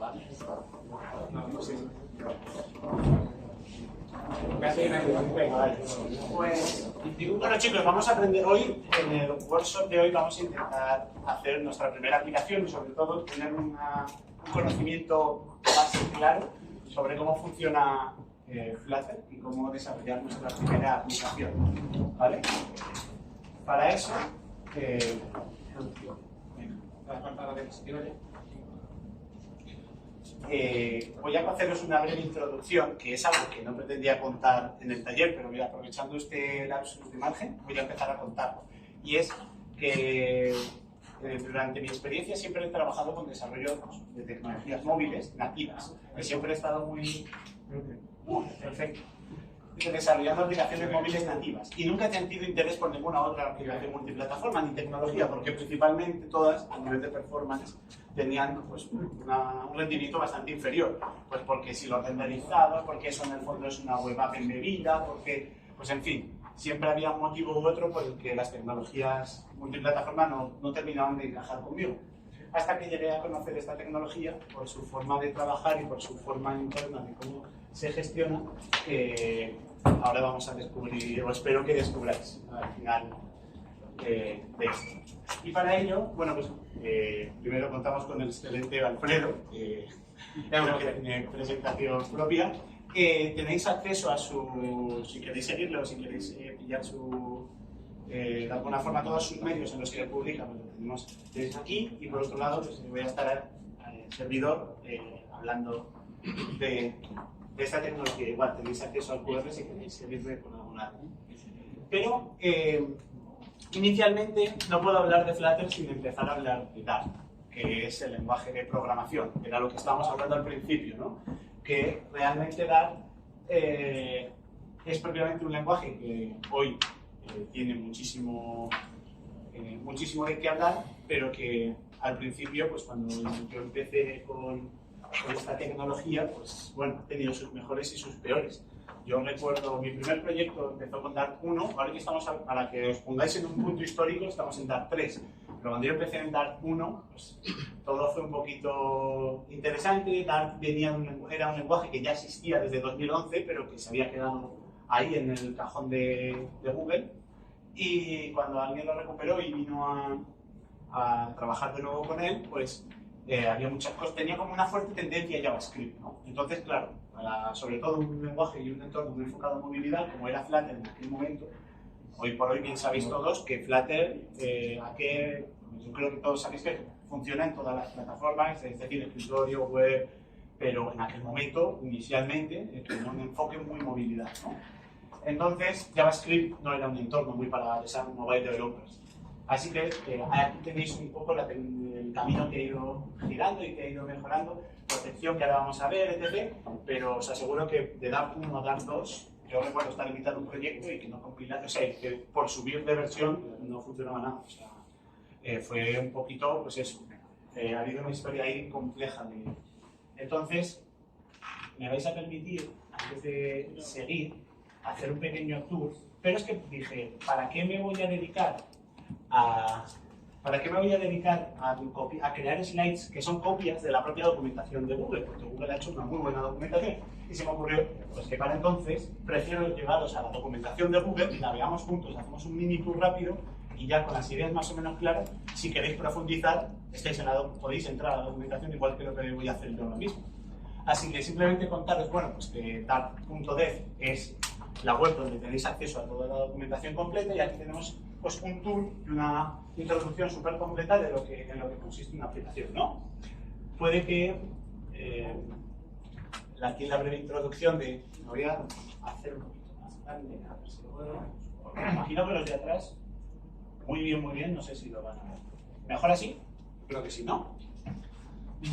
¿vale? Pues, bueno chicos, vamos a aprender hoy, en el workshop de hoy vamos a intentar hacer nuestra primera aplicación y sobre todo tener un conocimiento base claro sobre cómo funciona Flutter y cómo desarrollar nuestra primera aplicación, ¿vale? Para eso, voy a haceros una breve introducción, que es algo que no pretendía contar en el taller, pero mira, aprovechando este lapsus de margen, voy a empezar a contarlo. Y es que durante mi experiencia siempre he trabajado con desarrollo de tecnologías móviles nativas, que siempre he estado muy... perfecto. Desarrollando aplicaciones móviles nativas y nunca he sentido interés por ninguna otra aplicación multiplataforma ni tecnología, porque principalmente todas a nivel de performance tenían pues, un rendimiento bastante inferior, pues porque si lo renderizabas, porque eso en el fondo es una web app embebida, porque, pues en fin, siempre había un motivo u otro por el que las tecnologías multiplataforma no terminaban de encajar conmigo. Hasta que llegué a conocer esta tecnología por su forma de trabajar y por su forma interna de cómo se gestiona, ahora vamos a descubrir, o espero que descubráis al final de esto. Y para ello, bueno, pues primero contamos con el excelente Alfredo, que tiene presentación propia. Tenéis acceso a su, si queréis seguirlo, si queréis pillar su, de alguna forma todos sus medios en los que publica, pues lo tenéis aquí, y por otro lado pues, voy a estar servidor hablando de esta tecnología. Igual tenéis acceso al QR si queréis seguirme con alguna. Pero inicialmente no puedo hablar de Flutter sin empezar a hablar de Dart, que es el lenguaje de programación, que era lo que estábamos hablando al principio, ¿no? Que realmente Dart es propiamente un lenguaje que hoy tiene muchísimo de qué hablar, pero que al principio, pues cuando yo empecé con esta tecnología, pues bueno, ha tenido sus mejores y sus peores. Yo recuerdo, mi primer proyecto empezó con Dart 1, ahora que estamos, para que os pongáis en un punto histórico, estamos en Dart 3. Pero cuando yo empecé en Dart 1, pues todo fue un poquito interesante. Dart era un lenguaje que ya existía desde 2011, pero que se había quedado ahí en el cajón de Google. Y cuando alguien lo recuperó y vino a trabajar de nuevo con él, pues había muchas cosas, tenía como una fuerte tendencia a JavaScript, ¿no? Entonces, claro, sobre todo un lenguaje y un entorno muy enfocado en movilidad, como era Flutter en aquel momento, hoy por hoy bien sabéis todos que Flutter, yo creo que todos sabéis que funciona en todas las plataformas, es decir, escritorio, web, pero en aquel momento, inicialmente, tenía un enfoque muy movilidad, ¿no? Entonces, JavaScript no era un entorno muy para desarrollar mobile developers. Así que aquí tenéis un poco el camino que he ido girando y que he ido mejorando, protección que ahora vamos a ver, etc. Pero os aseguro que de Dart 1 a Dart 2, yo recuerdo estar limitado un proyecto y que no compilaba, o sea, que por subir de versión no funcionaba nada. O sea, fue un poquito, pues eso, ha habido una historia ahí compleja. Entonces, me vais a permitir, antes de seguir, hacer un pequeño tour, pero es que dije, ¿para qué me voy a dedicar a crear slides que son copias de la propia documentación de Google? Porque Google ha hecho una muy buena documentación y se me ocurrió pues, que para entonces prefiero llevaros a la documentación de Google, la veamos juntos, hacemos un mini tour rápido y ya con las ideas más o menos claras, si queréis profundizar, podéis entrar a la documentación igual que lo que voy a hacer yo ahora mismo. Así que simplemente contaros, bueno, pues que Dart.dev es la web donde tenéis acceso a toda la documentación completa y aquí tenemos pues un tour y una introducción súper completa de en lo que consiste una aplicación, ¿no? Puede que aquí en la breve introducción me voy a hacer un poquito más grande, a ver si lo puedo. Porque me imagino que los de atrás, muy bien, no sé si lo van a ver. ¿Mejor así? Creo que sí, ¿no?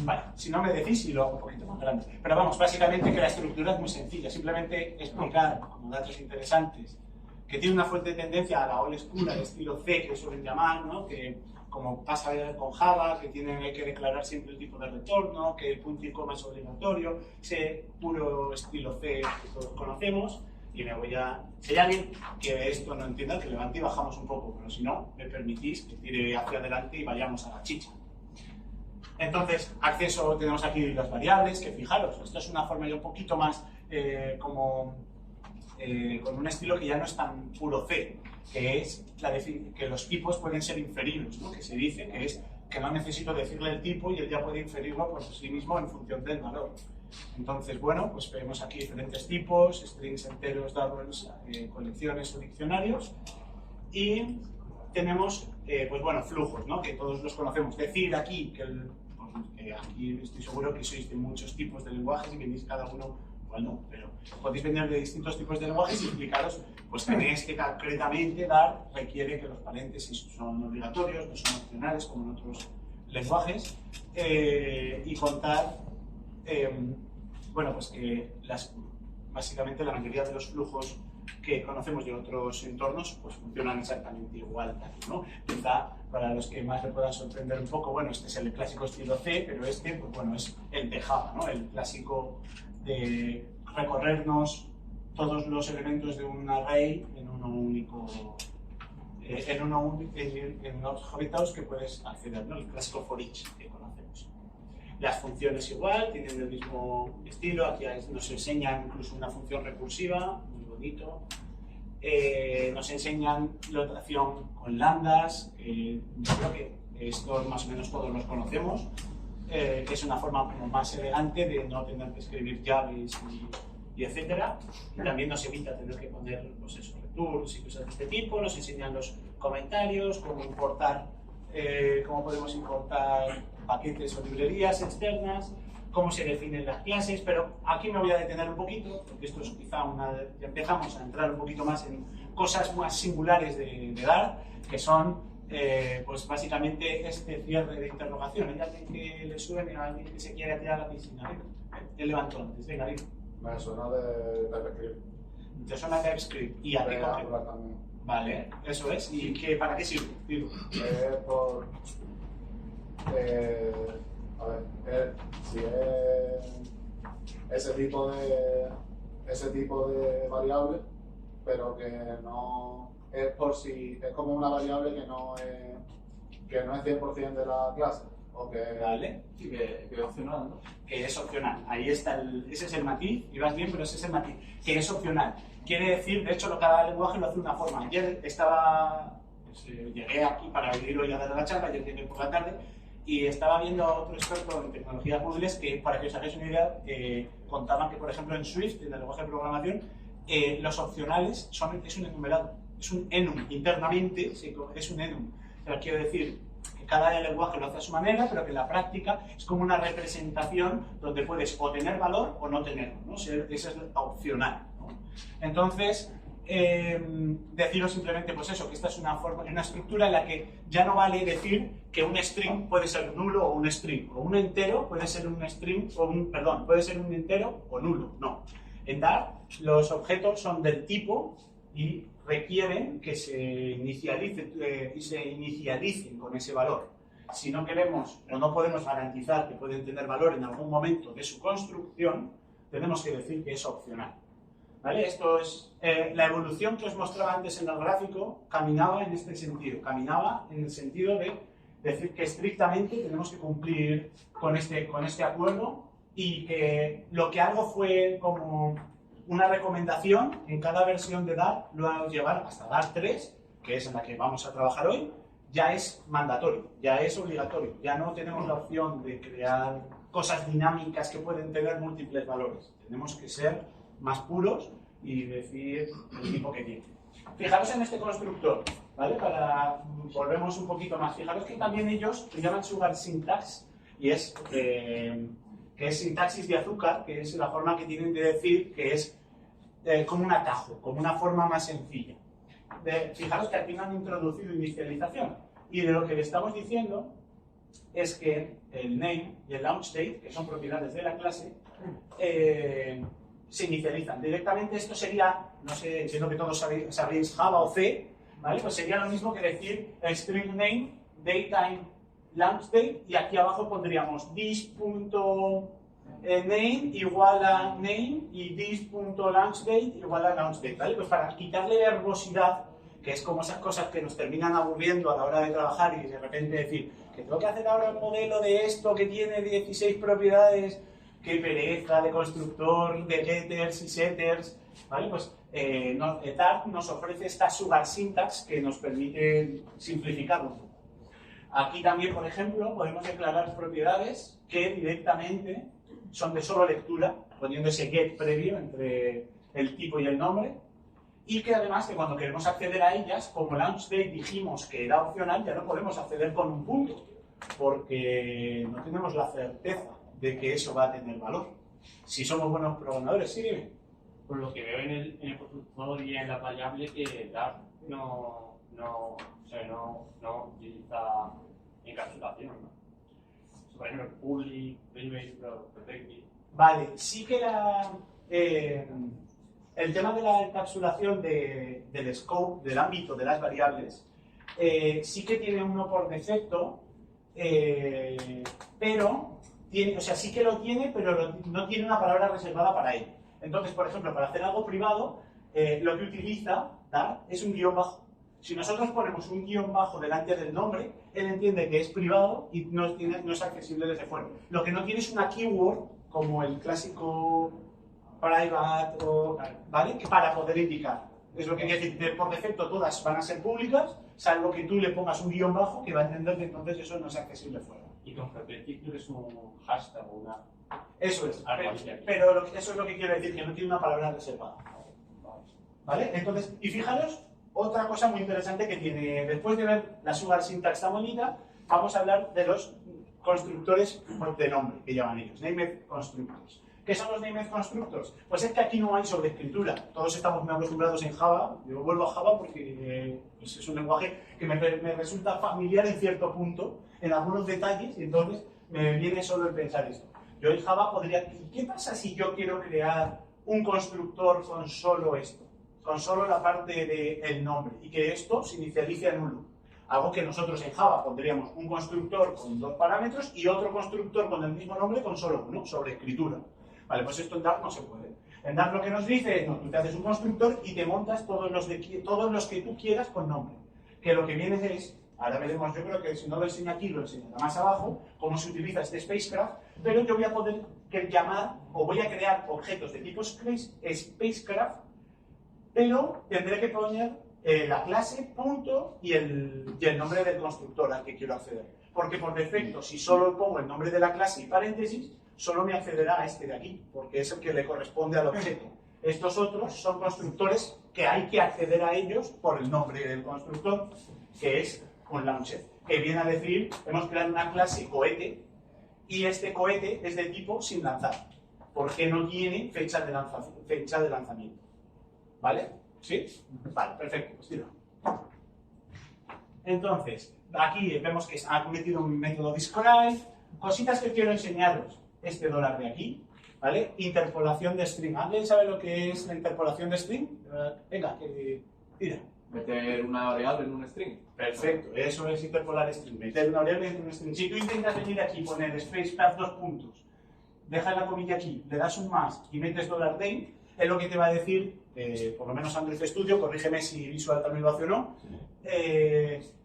Vale, si no me decís y lo hago un poquito más grande. Pero vamos, básicamente que la estructura es muy sencilla, simplemente explicar como datos interesantes que tiene una fuerte tendencia a la old school, al estilo C que suelen llamar, ¿no? Que como pasa con Java, que tienen que declarar siempre el tipo de retorno, que el punto y coma es obligatorio, ese puro estilo C que todos conocemos. Y me voy a... Si hay alguien que esto no entienda, que levante y bajamos un poco, pero si no, me permitís que tire hacia adelante y vayamos a la chicha. Entonces, acceso, tenemos aquí las variables, que fijaros, esto es una forma ya un poquito más con un estilo que ya no es tan puro C, que es que los tipos pueden ser inferidos, ¿no? Que se dice que es que no necesito decirle el tipo y él ya puede inferirlo por sí mismo en función del valor. Entonces, bueno, pues vemos aquí diferentes tipos, strings enteros, doubles, colecciones o diccionarios, y tenemos, pues bueno, flujos, ¿no? Que todos los conocemos. Decir aquí que aquí estoy seguro que sois de muchos tipos de lenguajes y venís cada uno, igual no, pero podéis venir de distintos tipos de lenguajes y explicaros, pues tenéis que concretamente requiere que los paréntesis son obligatorios, no son opcionales como en otros lenguajes, y contar, bueno, pues que básicamente la mayoría de los flujos que conocemos de otros entornos pues funcionan exactamente igual aquí, ¿no? Quizá para los que más le puedan sorprender un poco, bueno, este es el clásico estilo C, pero este, pues bueno, es el de Java, ¿no? El clásico de recorrernos todos los elementos de un array en uno único, en unos objetos que puedes acceder, ¿no? El clásico for each que conocemos. Las funciones igual, tienen el mismo estilo, aquí nos enseñan incluso una función recursiva, muy bonito. Nos enseñan notación con lambdas, yo creo que esto más o menos todos los conocemos, que es una forma como más elegante de no tener que escribir llaves y etcétera. Y también nos evita tener que poner, pues eso, returns y cosas de este tipo. Nos enseñan los comentarios, cómo importar, cómo podemos importar paquetes o librerías externas, cómo se definen las clases, pero aquí me voy a detener un poquito, porque esto es quizá ya empezamos a entrar un poquito más en cosas más singulares de Dart, que son, pues básicamente este cierre de interrogación. ¿Hay alguien que le suene a alguien que se quiera tirar a la piscina? Él levantó antes, venga, dime. Me suena de TypeScript. ¿Te suena TypeScript? ¿Y a qué Angular también. Vale, eso es. ¿Y para qué sirve? Digo. A ver, si es ese tipo de variable, pero que no es es como una variable que no es 100% de la clase. Vale. Sí, que es opcional, ¿no? Que es opcional. Ahí está, ese es el matiz, y vas bien, pero ese es el matiz, que es opcional. Quiere decir, de hecho, cada lenguaje lo hace de una forma. Ayer llegué aquí para venir hoy a dar la charla, ayer llegué por la tarde, y estaba viendo a otro experto en tecnologías móviles que, para que os hagáis una idea, contaban que, por ejemplo, en Swift, en el lenguaje de programación, los opcionales es un enumerado, es un enum. Internamente es un enum. Pero quiero decir que cada lenguaje lo hace a su manera, pero que en la práctica es como una representación donde puedes o tener valor o no tenerlo, ¿no? Esa es la opcional, ¿no? Entonces, deciros simplemente pues eso, que esta es una estructura en la que ya no vale decir que un string puede ser nulo o un string, o un entero puede ser un string, puede ser un entero o nulo, no. En Dart los objetos son del tipo y requieren que se inicialicen con ese valor. Si no queremos o no podemos garantizar que pueden tener valor en algún momento de su construcción, tenemos que decir que es opcional. ¿Vale? Esto es la evolución que os mostraba antes en el gráfico, caminaba en este sentido, caminaba en el sentido de decir que estrictamente tenemos que cumplir con este acuerdo y que lo que algo fue como una recomendación en cada versión de Dart, luego llevar hasta Dart 3, que es en la que vamos a trabajar hoy, ya es mandatorio, ya es obligatorio, ya no tenemos la opción de crear cosas dinámicas que pueden tener múltiples valores, tenemos que ser más puros y decir el tipo que tiene. Fijaros en este constructor, ¿vale? Volvemos un poquito más. Fijaros que también ellos lo llaman sugar syntax, y que es sintaxis de azúcar, que es la forma que tienen de decir que es como un atajo, como una forma más sencilla. Fijaros que aquí no han introducido inicialización, y de lo que le estamos diciendo es que el name y el launch date, que son propiedades de la clase, se inicializan. Directamente esto sería, no sé, entiendo que todos sabréis Java o C, ¿vale? Pues sería lo mismo que decir string name, datetime, launch date, y aquí abajo pondríamos this.name igual a name y this.launch date igual a launch date, ¿vale? Pues para quitarle verbosidad que es como esas cosas que nos terminan aburriendo a la hora de trabajar y de repente decir que tengo que hacer ahora un modelo de esto que tiene 16 propiedades, qué pereza de constructor, de getters y setters, ¿vale? Pues Dart nos ofrece esta sugar syntax que nos permite simplificarlo un poco. Aquí también, por ejemplo, podemos declarar propiedades que directamente son de solo lectura, poniendo ese get previo entre el tipo y el nombre, y que además que cuando queremos acceder a ellas, como LaunchDate dijimos que era opcional, ya no podemos acceder con un punto, porque no tenemos la certeza de que eso va a tener valor. Si somos buenos programadores, sí, dime. Por lo que veo en el constructor y en la variable que Dart no utiliza encapsulación, ¿no? Por ejemplo, public, private, protected. Vale, sí que el tema de la encapsulación del scope, del ámbito de las variables, sí que tiene uno por defecto, pero tiene, o sea, sí que lo tiene, pero no tiene una palabra reservada para ello. Entonces, por ejemplo, para hacer algo privado, lo que utiliza Dart es un guión bajo. Si nosotros ponemos un guión bajo delante del nombre, él entiende que es privado y no es accesible desde fuera. Lo que no tiene es una keyword, como el clásico private, ¿vale? Que para poder indicar. Es lo que quiere decir, por defecto todas van a ser públicas, salvo que tú le pongas un guión bajo que va a entender que entonces eso no es accesible fuera. Y con protected es un hashtag o una... Eso es, algo así. pero eso es lo que quiero decir, que no tiene una palabra reservada. ¿Vale? Entonces, y fijaros, otra cosa muy interesante que tiene, después de ver la sugar syntax tan bonita, vamos a hablar de los constructores de nombre, que llaman ellos, named constructors. ¿Qué son los named constructors? Pues es que aquí no hay sobreescritura. Todos estamos muy acostumbrados en Java. Yo vuelvo a Java porque pues es un lenguaje que me resulta familiar en cierto punto, en algunos detalles, y entonces me viene solo el pensar esto. Yo en Java podría... ¿Qué pasa si yo quiero crear un constructor con solo esto? Con solo la parte del nombre, y que esto se inicialice en un loop. Algo que nosotros en Java pondríamos un constructor con 2 parámetros y otro constructor con el mismo nombre con solo uno, sobre escritura. Vale, pues esto en Dart no se puede. En Dart lo que nos dice es, no, tú te haces un constructor y te montas todos los que tú quieras con nombre. Que lo que viene es, ahora veremos, yo creo que si no lo enseño aquí, lo enseñará más abajo, cómo se utiliza este spacecraft, pero yo voy a poder llamar, o voy a crear objetos de tipo spacecraft, pero tendré que poner la clase, punto y el nombre del constructor al que quiero acceder. Porque por defecto, si solo pongo el nombre de la clase y paréntesis, solo me accederá a este de aquí, porque es el que le corresponde al objeto. Estos otros son constructores que hay que acceder a ellos por el nombre del constructor, que es un launcher, que viene a decir, hemos creado una clase cohete, y este cohete es de tipo sin lanzar, porque no tiene fecha de lanzamiento. ¿Vale? ¿Sí? Vale, perfecto, pues tira. Entonces, aquí vemos que ha metido un método describe, cositas que quiero enseñaros, este dólar de aquí, ¿vale? Interpolación de string. ¿Alguien sabe lo que es la interpolación de string? Venga, tira. Meter una variable en un string. Perfecto, eso es interpolar string, meter una variable en un string. Si tú intentas venir aquí y poner spacepath 2 puntos, dejas la comilla aquí, le das un más y metes $, es lo que te va a decir, por lo menos Android Studio, corrígeme si Visual también lo hace o no,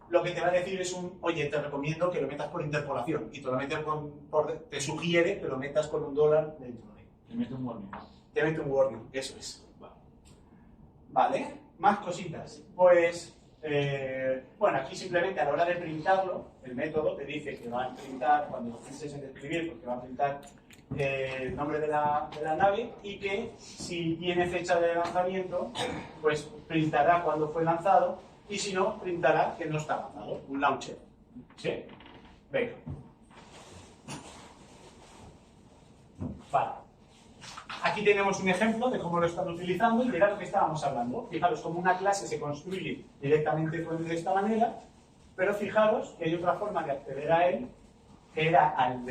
lo que te va a decir es oye, te recomiendo que lo metas por interpolación, y te lo metes te sugiere que lo metas con $1 dentro de. Te mete un warning. Te mete un warning, eso es. Vale, más cositas. Pues, bueno, aquí simplemente a la hora de printarlo, el método te dice que va a printar, cuando pienses en escribir, porque va a printar el nombre de la nave, y que si tiene fecha de lanzamiento, pues printará cuando fue lanzado, y si no, printará que no está lanzado, un launcher. ¿Sí? Venga. Vale. Aquí tenemos un ejemplo de cómo lo están utilizando, y era lo que estábamos hablando. Fijaros cómo una clase se construye directamente de esta manera, pero fijaros que hay otra forma de acceder a él, que era al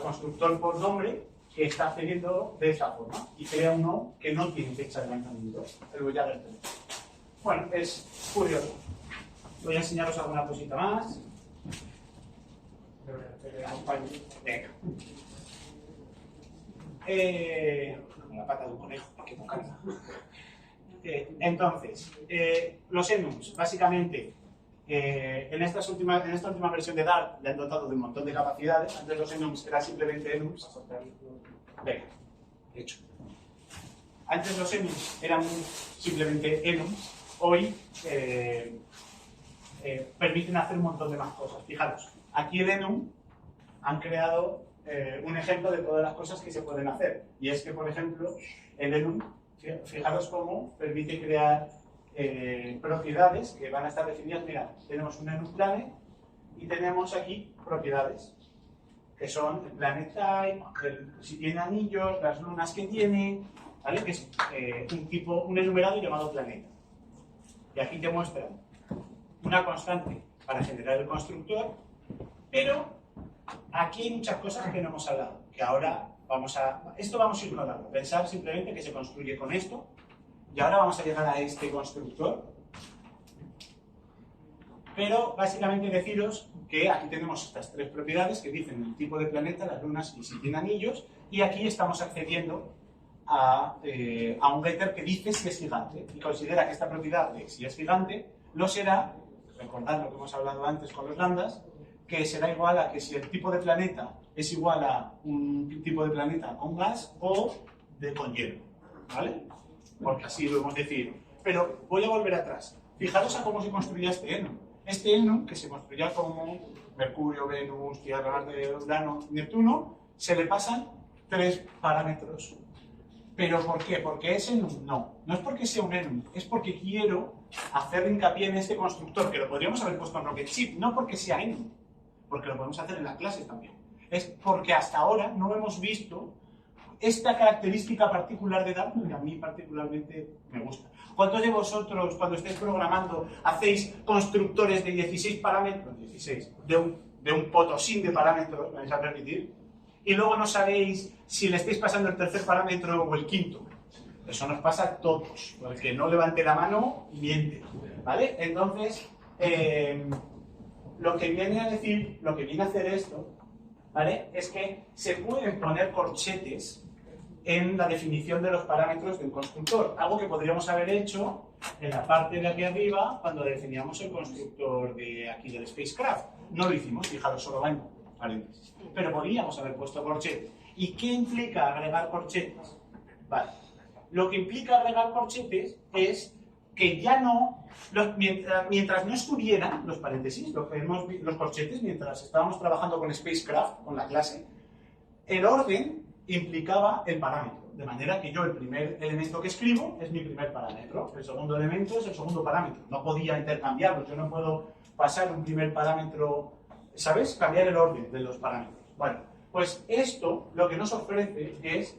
constructor por nombre, que está accediendo de esa forma, y crea uno que no tiene fecha de lanzamiento. Pero ya lo tenemos. Bueno, es curioso. Voy a enseñaros alguna cosita más. Venga. Como la pata de un conejo, hay que tocarla. Entonces, los enums, básicamente, en esta última versión de Dart le han dotado de un montón de capacidades. Antes los enums eran simplemente enums. Venga, hecho. Antes los enums eran simplemente enums. Hoy permiten hacer un montón de más cosas. Fijaros, aquí el enum han creado un ejemplo de todas las cosas que se pueden hacer. Y es que, por ejemplo, el enum, fijaros cómo permite crear propiedades que van a estar definidas. Mirad, tenemos un enum planet y tenemos aquí propiedades que son el planet type, si tiene anillos, las lunas que tiene, ¿vale? Que es un enumerado llamado planeta. Y aquí te muestran una constante para generar el constructor, pero aquí hay muchas cosas que no hemos hablado, que ahora esto vamos a ignorarlo, pensar simplemente que se construye con esto, y ahora vamos a llegar a este constructor. Pero básicamente deciros que aquí tenemos estas tres propiedades que dicen el tipo de planeta, las lunas y si tiene anillos, y aquí estamos accediendo a un getter que dice si es gigante, y considera que esta propiedad de si es gigante lo será, recordad lo que hemos hablado antes con los lambdas, que será igual a que si el tipo de planeta es igual a un tipo de planeta con gas o con hielo, ¿vale? Porque así lo hemos decidido. Pero voy a volver atrás. Fijaros a cómo se construía este enum. Este enum, que se construía como Mercurio, Venus, Tierra, Marte, Urano, Neptuno, se le pasan 3 parámetros. ¿Pero por qué? ¿Porque es enum? No es porque sea un enum, es porque quiero hacer hincapié en este constructor, que lo podríamos haber puesto en Rocketship, no porque sea enum, porque lo podemos hacer en las clases también. Es porque hasta ahora no hemos visto esta característica particular de Dart, que a mí particularmente me gusta. ¿Cuántos de vosotros, cuando estéis programando, hacéis constructores de 16 parámetros, 16, de un potosín de parámetros, me vais a permitir, y luego no sabéis si le estáis pasando el tercer parámetro o el quinto? Eso nos pasa a todos. El que no levante la mano, miente, ¿vale? Entonces, lo que viene a decir, lo que viene a hacer esto, ¿vale? Es que se pueden poner corchetes en la definición de los parámetros de un constructor, algo que podríamos haber hecho en la parte de aquí arriba cuando definíamos el constructor de aquí del spacecraft. No lo hicimos, fijaros, solo va en paréntesis. Pero podríamos haber puesto corchetes. ¿Y qué implica agregar corchetes? Vale. Lo que implica agregar corchetes es que ya no, mientras no estuvieran los paréntesis, los corchetes, mientras estábamos trabajando con spacecraft, con la clase, el orden implicaba el parámetro, de manera que yo el primer elemento que escribo es mi primer parámetro, el segundo elemento es el segundo parámetro, no podía intercambiarlos, yo no puedo pasar un primer parámetro, ¿sabes? Cambiar el orden de los parámetros. Bueno, pues esto lo que nos ofrece es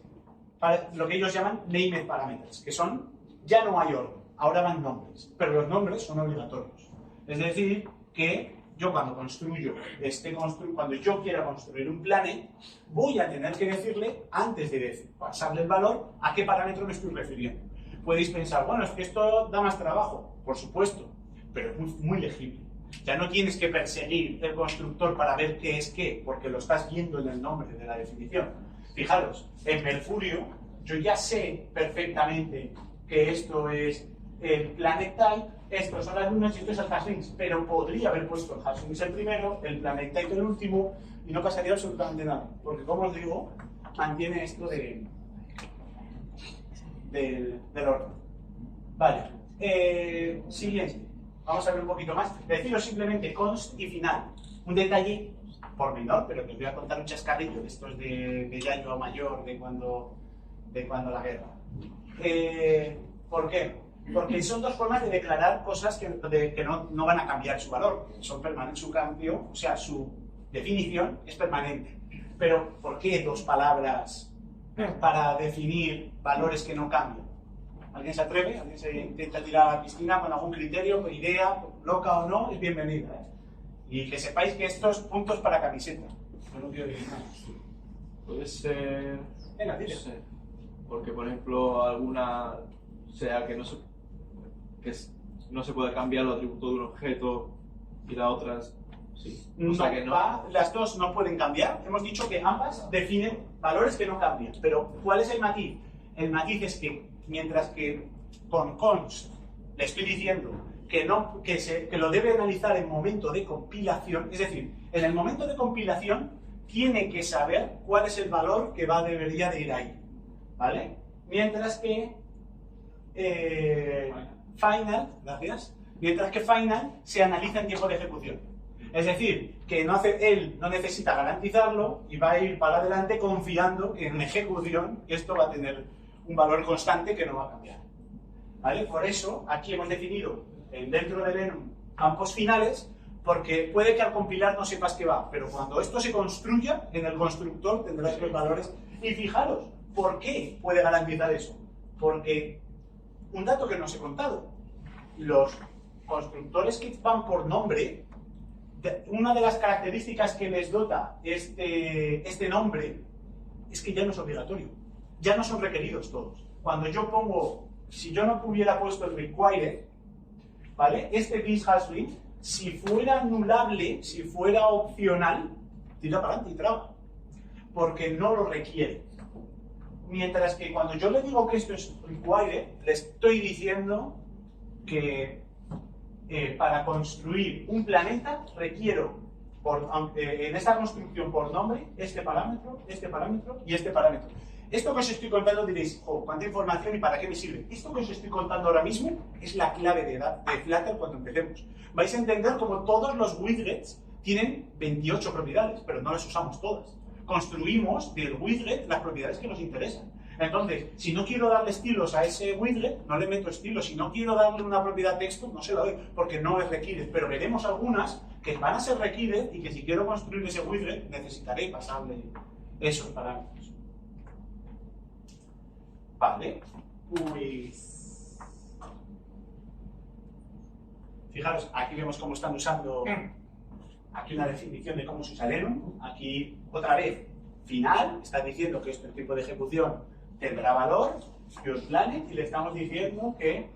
lo que ellos llaman named parameters, que son, ya no hay orden, ahora van nombres, pero los nombres son obligatorios. Es decir, que yo cuando cuando yo quiera construir un planet, voy a tener que decirle, antes de pasarle el valor, a qué parámetro me estoy refiriendo. Podéis pensar, bueno, es que esto da más trabajo, por supuesto, pero es muy legible. Ya no tienes que perseguir el constructor para ver qué es qué, porque lo estás viendo en el nombre de la definición. Fijaros, en Mercurio, yo ya sé perfectamente que esto es el planet type, estos son las lunas y esto es el Haslings, pero podría haber puesto el Haslings el primero, el planet type el último, y no pasaría absolutamente nada, porque como os digo, mantiene esto del orden. Vale, siguiente, vamos a ver un poquito más. Deciros simplemente const y final, un detalle por menor, pero que os voy a contar un chascarrillo de estos de Yayo mayor, de cuando la guerra. ¿Por qué? Porque son dos formas de declarar cosas que no van a cambiar su valor, son permanentes, su cambio, o sea, su definición es permanente. Pero, ¿por qué dos palabras para definir valores que no cambian? ¿Alguien se atreve? ¿Alguien se intenta tirar a la piscina con algún criterio, idea, loca o no? Es bienvenida, ¿eh? Y que sepáis que estos puntos para camiseta. Yo no quiero decir nada. Puede ser... Venga, dile. No sé, porque, por ejemplo, alguna sea que no se puede cambiar el atributo de un objeto y la otra sí. O sea que no. Las dos no pueden cambiar. Hemos dicho que ambas definen valores que no cambian. Pero, ¿cuál es el matiz? El matiz es que, mientras que con const le estoy diciendo que lo debe analizar en momento de compilación, es decir, en el momento de compilación tiene que saber cuál es el valor que debería de ir ahí, ¿vale? Mientras que final se analiza en tiempo de ejecución. Es decir, que él no necesita garantizarlo y va a ir para adelante confiando que en ejecución esto va a tener un valor constante que no va a cambiar, ¿vale? Por eso aquí hemos definido dentro del enum campos finales, porque puede que al compilar no sepas qué va, pero cuando esto se construya, en el constructor tendrás los valores. Y fijaros, ¿por qué puede garantizar eso? Porque un dato que no os he contado, los constructores que van por nombre, una de las características que les dota este nombre es que ya no es obligatorio, ya no son requeridos todos. Cuando yo pongo, si yo no hubiera puesto el required, ¿vale? Este this has been, si fuera anulable, si fuera opcional, tira para adelante y traba, porque no lo requiere. Mientras que cuando yo le digo que esto es required, le estoy diciendo que para construir un planeta requiero, en esta construcción por nombre, este parámetro y este parámetro. Esto que os estoy contando diréis, oh, ¿cuánta información y para qué me sirve? Esto que os estoy contando ahora mismo es la clave de Flutter cuando empecemos. Vais a entender como todos los widgets tienen 28 propiedades, pero no las usamos todas. Construimos del widget las propiedades que nos interesan. Entonces, si no quiero darle estilos a ese widget, no le meto estilos. Si no quiero darle una propiedad texto, no se la doy, porque no es required. Pero veremos algunas que van a ser required y que si quiero construir ese widget, necesitaré pasarle esos parámetros. Vale, pues... Fijaros, aquí vemos cómo están usando... Aquí una definición de cómo se usa el enum. Aquí, otra vez, final. Está diciendo que este tipo de ejecución tendrá valor. PurePlanet, y le estamos diciendo que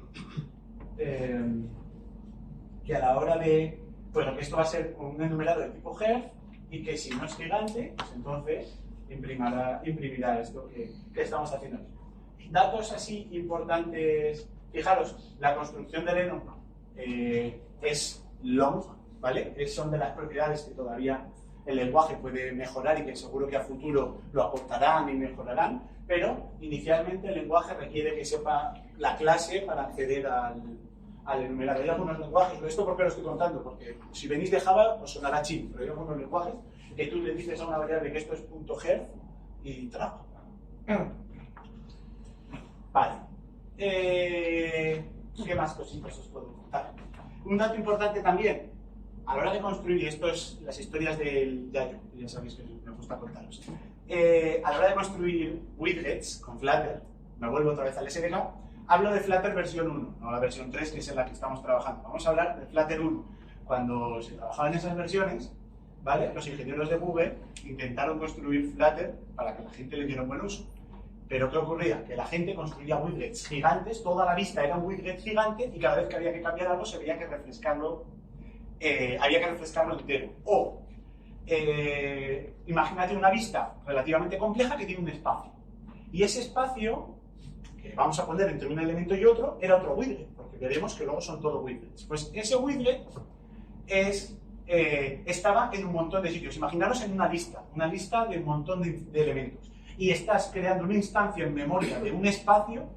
a la hora de... Bueno, que esto va a ser un enumerado de tipo health y que si no es gigante, pues entonces imprimirá esto que estamos haciendo aquí. Datos así importantes. Fijaros, la construcción del enum es long, ¿vale? Son de las propiedades que todavía el lenguaje puede mejorar y que seguro que a futuro lo aportarán y mejorarán, pero inicialmente el lenguaje requiere que sepa la clase para acceder al enumerado. Hay algunos lenguajes, esto porque lo estoy contando, porque si venís de Java os sonará chino, pero hay algunos lenguajes que tú le dices a una variable que esto es .health y trabaja. Vale. ¿Qué más cositas os puedo contar? Un dato importante también, a la hora de construir, y esto es las historias del Yayo, ya sabéis que me gusta contaros. A la hora de construir widgets con Flutter, me vuelvo otra vez al SDK, hablo de Flutter versión 1, no la versión 3, que es en la que estamos trabajando. Vamos a hablar de Flutter 1. Cuando se trabajaba en esas versiones, ¿vale? Los ingenieros de Google intentaron construir Flutter para que la gente le diera un buen uso. Pero ¿qué ocurría? Que la gente construía widgets gigantes, toda la vista era un widget gigante y cada vez que había que cambiar algo se veía que refrescarlo, entero. O imagínate una vista relativamente compleja que tiene un espacio. Y ese espacio, que vamos a poner entre un elemento y otro, era otro widget, porque veremos que luego son todos widgets. Pues ese widget estaba en un montón de sitios. Imaginaros en una lista de un montón de elementos. Y estás creando una instancia en memoria de un espacio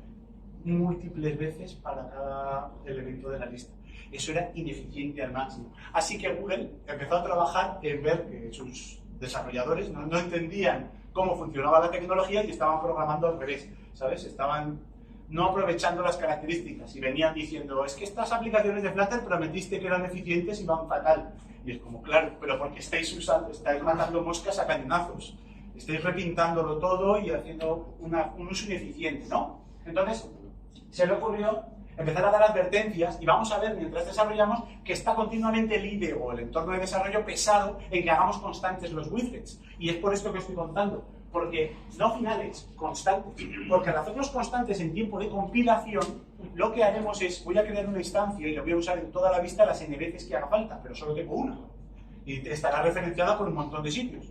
múltiples veces para cada elemento de la lista. Eso era ineficiente al máximo. Así que Google empezó a trabajar en ver que sus desarrolladores no entendían cómo funcionaba la tecnología y estaban programando al revés, ¿sabes? Estaban no aprovechando las características y venían diciendo, es que estas aplicaciones de Flutter prometiste que eran eficientes y van fatal. Y es como, claro, pero porque estáis matando moscas a cañonazos. Estáis repintándolo todo y haciendo un uso ineficiente, ¿no? Entonces, se le ocurrió empezar a dar advertencias y vamos a ver, mientras desarrollamos, que está continuamente el IDE o el entorno de desarrollo pesado en que hagamos constantes los widgets. Y es por esto que estoy contando, porque no finales, constantes. Porque al hacerlos constantes en tiempo de compilación, lo que haremos es, voy a crear una instancia y lo voy a usar en toda la vista las n veces que haga falta, pero solo tengo una. Y estará referenciada por un montón de sitios.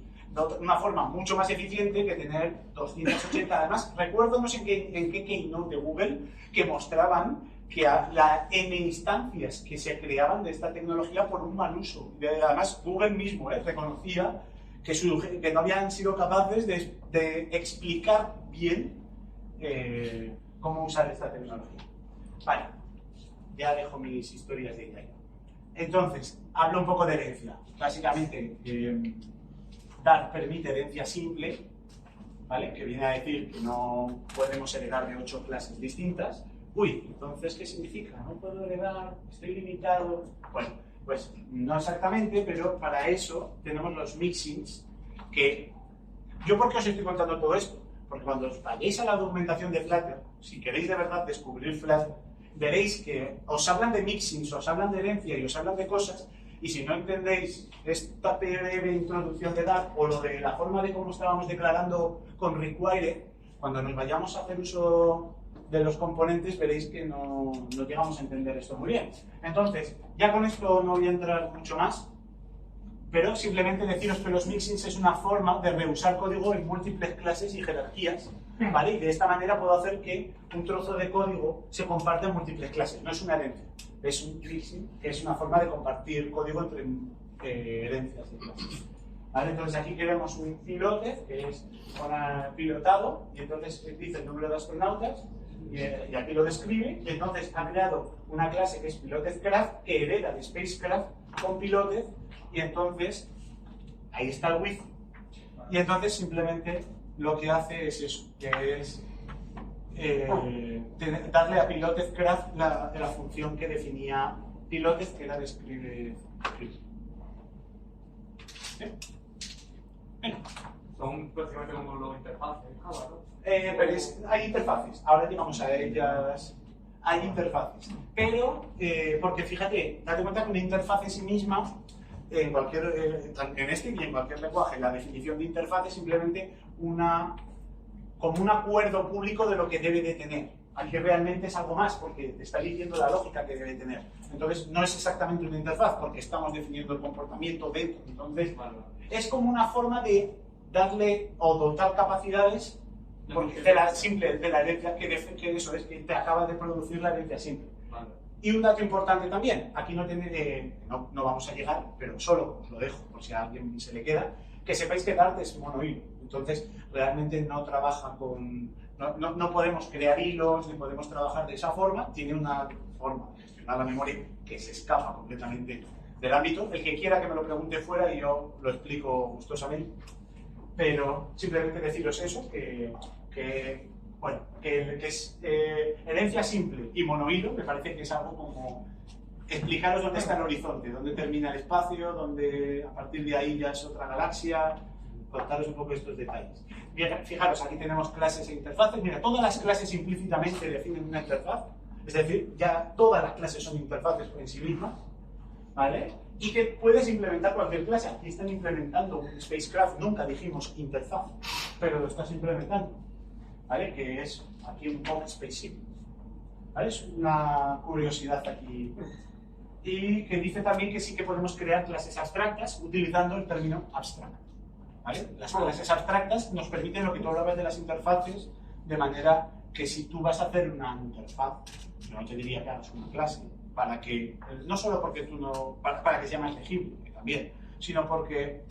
una forma mucho más eficiente que tener 280. Además, recuerdo no sé en qué keynote de Google que mostraban que la N instancias que se creaban de esta tecnología por un mal uso. Además, Google mismo reconocía que no habían sido capaces de explicar bien cómo usar esta tecnología. Vale, ya dejo mis historias de ella. Entonces, hablo un poco de herencia. Básicamente, Dart permite herencia simple, ¿vale? Que viene a decir que no podemos heredar de 8 clases distintas. Uy, entonces, ¿qué significa? ¿No puedo heredar? ¿Estoy limitado? Bueno, pues no exactamente, pero para eso tenemos los mixins, que... ¿Yo por qué os estoy contando todo esto? Porque cuando os vayáis a la documentación de Flutter, si queréis de verdad descubrir Flutter, veréis que os hablan de mixins, os hablan de herencia y os hablan de cosas, y si no entendéis esta breve introducción de Dart o lo de la forma de cómo estábamos declarando con require, cuando nos vayamos a hacer uso de los componentes veréis que no llegamos a entender esto muy bien. Entonces, ya con esto no voy a entrar mucho más, pero simplemente deciros que los mixins es una forma de reusar código en múltiples clases y jerarquías, ¿vale? Y de esta manera puedo hacer que un trozo de código se comparta en múltiples clases. No es una herencia, es un mixin, que es una forma de compartir código entre herencias y clases. ¿Vale? Entonces aquí queremos un pilote, que es pilotado, y entonces dice el número de astronautas, y aquí lo describe, y entonces ha creado una clase que es PilotedCraft, que hereda de Spacecraft con Piloted, y entonces ahí está el wifi. Y entonces simplemente lo que hace es eso, que es darle a PilotedCraft la función que definía Piloted, que era describe. Son prácticamente como los interfaces, ¿no? Pero hay interfaces, ahora llegamos a ellas, hay interfaces. Pero, porque fíjate, date cuenta que una interfaz en sí misma, en este y en cualquier lenguaje, la definición de interfaz es simplemente como un acuerdo público de lo que debe de tener. Aquí realmente es algo más, porque te está diciendo la lógica que debe tener. Entonces, no es exactamente una interfaz, porque estamos definiendo el comportamiento dentro. Entonces, es como una forma de darle o dotar capacidades de la herencia, que eso es, que te acaba de producir la herencia simple. Vale. Y un dato importante también, aquí no vamos a llegar, pero solo os lo dejo por si a alguien se le queda, que sepáis que Dart es monohilo. Entonces, realmente no trabaja con... No podemos crear hilos, ni podemos trabajar de esa forma. Tiene una forma de gestionar la memoria que se escapa completamente del ámbito. El que quiera que me lo pregunte fuera y yo lo explico gustosamente. Pero simplemente deciros eso, que es herencia simple y monohilo, me parece que es algo como explicaros dónde está el horizonte, dónde termina el espacio, dónde a partir de ahí ya es otra galaxia, contaros un poco estos detalles. Bien, fijaros, aquí tenemos clases e interfaces. Mira, todas las clases implícitamente definen una interfaz, es decir, ya todas las clases son interfaces en sí mismas, ¿vale? Y que puedes implementar cualquier clase. Aquí están implementando un Spacecraft, nunca dijimos interfaz, pero lo estás implementando, ¿vale? Que es aquí un Pop Spaceship, ¿vale? Es una curiosidad aquí. Y que dice también que sí que podemos crear clases abstractas utilizando el término abstract, ¿vale? Las clases abstractas nos permiten lo que tú hablabas de las interfaces, de manera que si tú vas a hacer una interfaz, no te diría que hagas una clase, para que, no solo porque tú no, para que sea más legible, que también, sino porque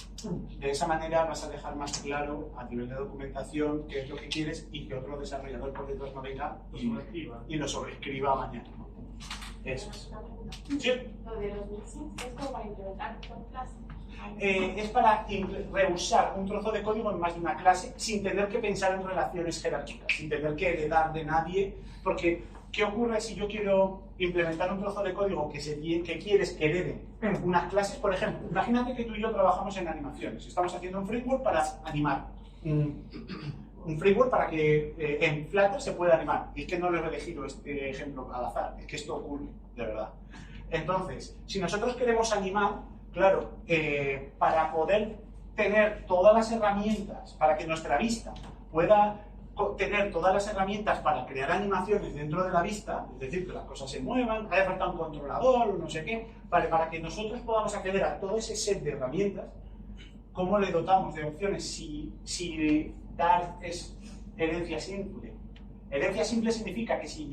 de esa manera vas a dejar más claro a nivel de documentación qué es lo que quieres y que otro desarrollador por detrás no venga y lo sobreescriba mañana, ¿no? Eso es. ¿Sí? Lo de los mixins es como para implementar con clase. Es para reusar un trozo de código en más de una clase sin tener que pensar en relaciones jerárquicas, sin tener que heredar de nadie, porque ¿qué ocurre si yo quiero implementar un trozo de código que quieres que herede unas clases? Por ejemplo, imagínate que tú y yo trabajamos en animaciones, estamos haciendo un framework para animar, un framework para que en Flutter se pueda animar. Y es que no lo he elegido este ejemplo al azar, es que esto ocurre, de verdad. Entonces, si nosotros queremos animar, claro, para poder tener todas las herramientas, para que nuestra vista pueda tener todas las herramientas para crear animaciones dentro de la vista, es decir, que las cosas se muevan, hace falta un controlador o no sé qué, para que nosotros podamos acceder a todo ese set de herramientas, ¿cómo le dotamos de opciones si Dart es herencia simple? Herencia simple significa que si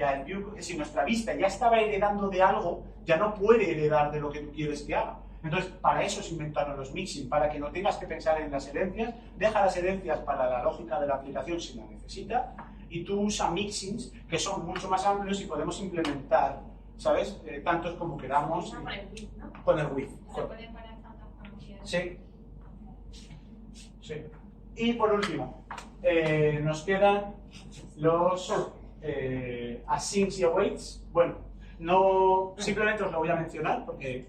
nuestra vista ya estaba heredando de algo, ya no puede heredar de lo que tú quieres que haga. Entonces, para eso se inventaron los mixing, para que no tengas que pensar en las herencias, deja las herencias para la lógica de la aplicación si la necesita, y tú usa mixings que son mucho más amplios y podemos implementar, ¿sabes? Tantos como queramos. Con el width, ¿no? Con el width. Se pueden poner tantas como quieras. Sí. Sí. Y por último, nos quedan los asyncs y awaits. Bueno, no, simplemente os lo voy a mencionar porque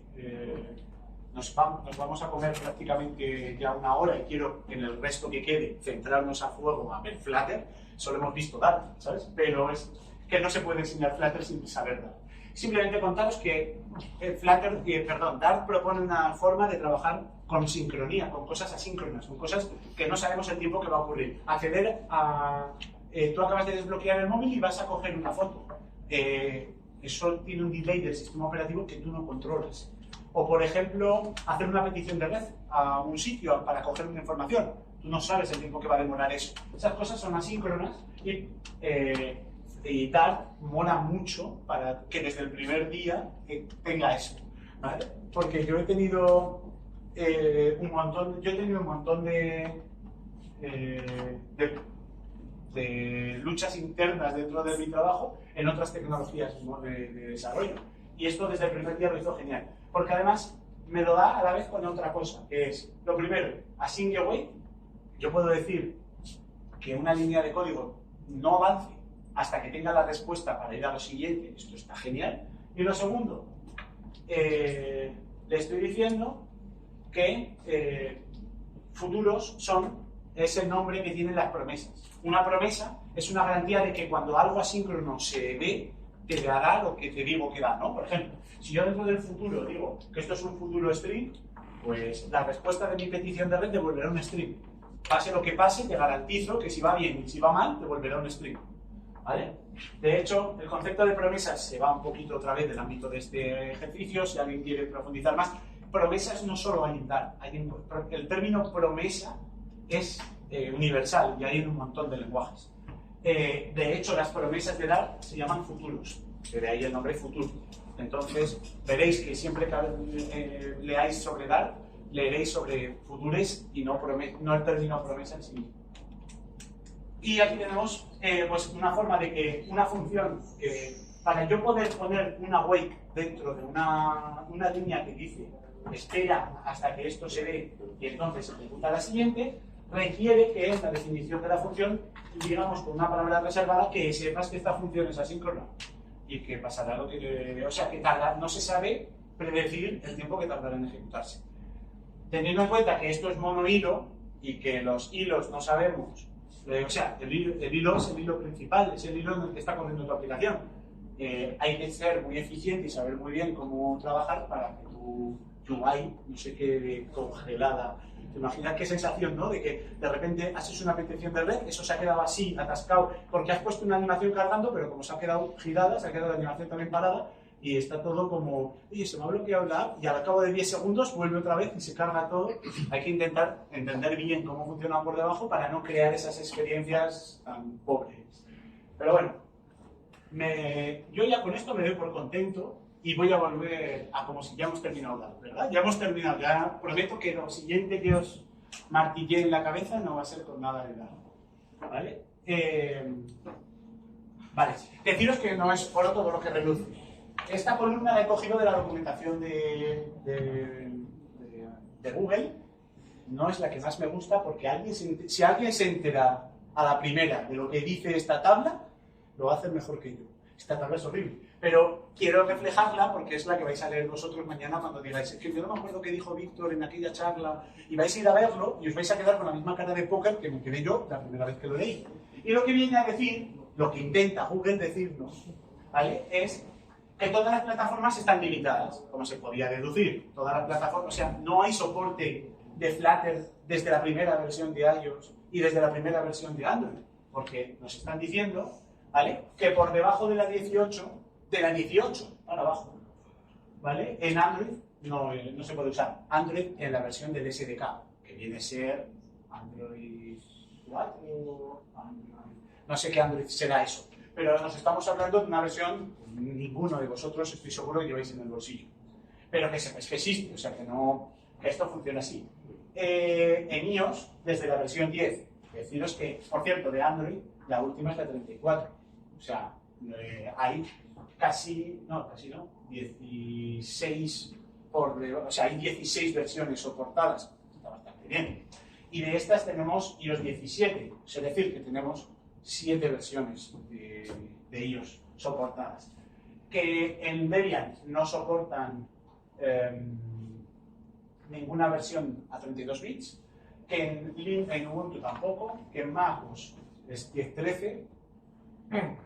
nos vamos a comer prácticamente ya una hora y quiero en el resto que quede centrarnos a fuego a ver Flutter. Solo hemos visto Dart, ¿sabes? Pero es que no se puede enseñar Flutter sin saber Dart. Simplemente contaros que Dart propone una forma de trabajar con sincronía, con cosas asíncronas, con cosas que no sabemos el tiempo que va a ocurrir. Acceder a... tú acabas de desbloquear el móvil y vas a coger una foto. Eso tiene un delay del sistema operativo que tú no controlas. O, por ejemplo, hacer una petición de red a un sitio para coger una información. Tú no sabes el tiempo que va a demorar eso. Esas cosas son asíncronas y Dart mola mucho para que desde el primer día tenga eso, ¿vale? Porque yo he tenido un montón de luchas internas dentro de mi trabajo en otras tecnologías de desarrollo. Y esto desde el primer día lo hizo genial. Porque además me lo da a la vez con otra cosa, que es, lo primero, async y await. Yo puedo decir que una línea de código no avance hasta que tenga la respuesta para ir a lo siguiente. Esto está genial. Y lo segundo, le estoy diciendo que futuros es el nombre que tienen las promesas. Una promesa es una garantía de que cuando algo asíncrono se dé, te dará lo que te digo que da, ¿no? Por ejemplo, si yo dentro del futuro digo que esto es un futuro string, pues la respuesta de mi petición de red devolverá un string. Pase lo que pase, te garantizo que si va bien y si va mal, devolverá un string. ¿Vale? De hecho, el concepto de promesas se va un poquito otra vez del ámbito de este ejercicio, si alguien quiere profundizar más. Promesas no solo hay en Dart, el término promesa es universal y hay en un montón de lenguajes. De hecho, las promesas de Dart se llaman futuros, de ahí el nombre futuro. Entonces, veréis que siempre que leáis sobre Dart, leeréis sobre futures y no el término promesa en sí mismo. Y aquí tenemos pues una forma de que una función, para yo poder poner una wait dentro de una línea que dice espera hasta que esto se dé y entonces ejecuta la siguiente, requiere que en la definición de la función digamos con una palabra reservada que sepas que esta función es asíncrona y que pasará lo que... O sea, que no se sabe predecir el tiempo que tardará en ejecutarse. Teniendo en cuenta que esto es monohilo y que los hilos no sabemos, o sea, el hilo es el hilo principal, es el hilo en el que está corriendo tu aplicación. Hay que ser muy eficiente y saber muy bien cómo trabajar para que tu UI no se quede congelada. ¿Te imaginas qué sensación, no? De que de repente haces una petición de red, eso se ha quedado así, atascado, porque has puesto una animación cargando, pero como se ha quedado girada, se ha quedado la animación también parada, y está todo como, oye, se me ha bloqueado la app, y al cabo de 10 segundos vuelve otra vez y se carga todo. Hay que intentar entender bien cómo funciona por debajo para no crear esas experiencias tan pobres. Pero bueno, yo ya con esto me doy por contento y voy a volver a como si ya hemos terminado Dart, ¿verdad? Ya hemos terminado, ya prometo que lo siguiente que os martillé en la cabeza no va a ser con nada de Dart, ¿vale? Vale, deciros que no es oro todo lo que reluce. Esta columna la he cogido de la documentación de Google. No es la que más me gusta porque si alguien se entera a la primera de lo que dice esta tabla, lo va a hacer mejor que yo. Esta tabla es horrible, pero quiero reflejarla porque es la que vais a leer vosotros mañana cuando digáis es que yo no me acuerdo qué dijo Víctor en aquella charla, y vais a ir a verlo y os vais a quedar con la misma cara de póker que me quedé yo la primera vez que lo leí. Y lo que viene a decir, lo que intenta Google decirnos, ¿vale? Es que todas las plataformas están limitadas, como se podía deducir. Todas las plataformas, o sea, no hay soporte de Flutter desde la primera versión de iOS y desde la primera versión de Android, porque nos están diciendo, ¿vale?, que por debajo de la 18 para abajo, ¿vale?, en Android no se puede usar. Android en la versión del SDK, que viene a ser Android 4, no sé qué Android será eso, pero nos estamos hablando de una versión, ninguno de vosotros estoy seguro que lleváis en el bolsillo, pero que sepáis que existe, o sea que no, que esto funciona así. En iOS, desde la versión 10, deciros que, por cierto, de Android, la última es la 34, o sea, hay casi no, 16 o sea, hay 16 versiones soportadas, está bastante bien. Y de estas tenemos iOS 17, es decir, que tenemos 7 versiones de iOS soportadas. Que en Debian no soportan ninguna versión a 32 bits, que en Ubuntu tampoco, que en MacOS es 10.13,